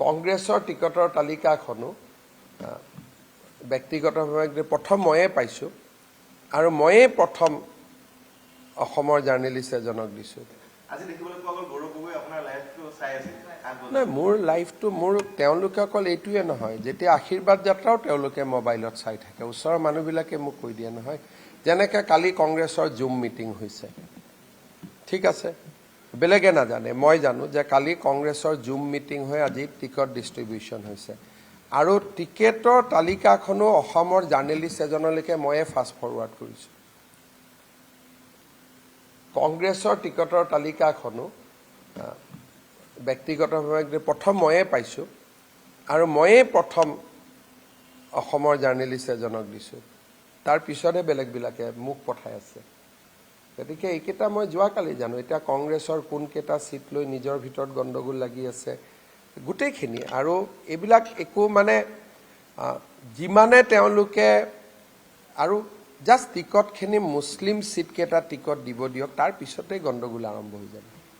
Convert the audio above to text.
কংগ্ৰেছৰ টিকটৰ তালিকাখনো ব্যক্তিগতভাৱে প্ৰথম ময়ে পাইছোঁ আৰু ময়ে প্ৰথম অসমৰ জাৰ্নেলিষ্ট এজনক দিছোঁ। আজি দেখিবলৈ পোৱা গ'ল গৌৰৱ গগৈ আপোনাৰ লাইভটো চাই আছিল। নাই, মোৰ লাইভটো তেওঁলোকে অকল এইটোৱে নহয়, যেতিয়া আশীৰ্বাদ যাত্ৰাও তেওঁলোকে মোবাইলত চাই থাকে। ওচৰৰ মানুহবিলাকে মোক কৈ দিয়ে নহয়, যেনেকৈ কালি কংগ্ৰেছৰ জুম মিটিং হৈছে, ঠিক আছে, বেলেগে নাজানে, মই জানো যে কালি কংগ্ৰেছৰ জুম মিটিং হৈ আজি টিকট ডিষ্ট্ৰিবিউশ্যন হৈছে আৰু টিকেটৰ তালিকাখনো অসমৰ জাৰ্নেলিষ্ট এজনলৈকে ময়ে ফাষ্ট ফৰৱাৰ্ড কৰিছোঁ। কংগ্ৰেছৰ টিকটৰ তালিকাখনো ব্যক্তিগতভাৱে প্ৰথম ময়ে পাইছোঁ আৰু ময়ে প্ৰথম অসমৰ জাৰ্নেলিষ্ট এজনক দিছোঁ। তাৰ পিছতহে বেলেগবিলাকে মোক পঠাই আছে। গতিকে এইকেইটা মই যোৱাকালি জানো। এতিয়া কংগ্ৰেছৰ কোনকেইটা চিট লৈ নিজৰ ভিতৰত গণ্ডগোল লাগি আছে গোটেইখিনি, আৰু এইবিলাক একো মানে যিমানে তেওঁলোকে আৰু জাষ্ট টিকটখিনি মুছলিম চিটকেইটা টিকট দিব দিয়ক, তাৰ পিছতেই গণ্ডগোল আৰম্ভ হৈ যাব।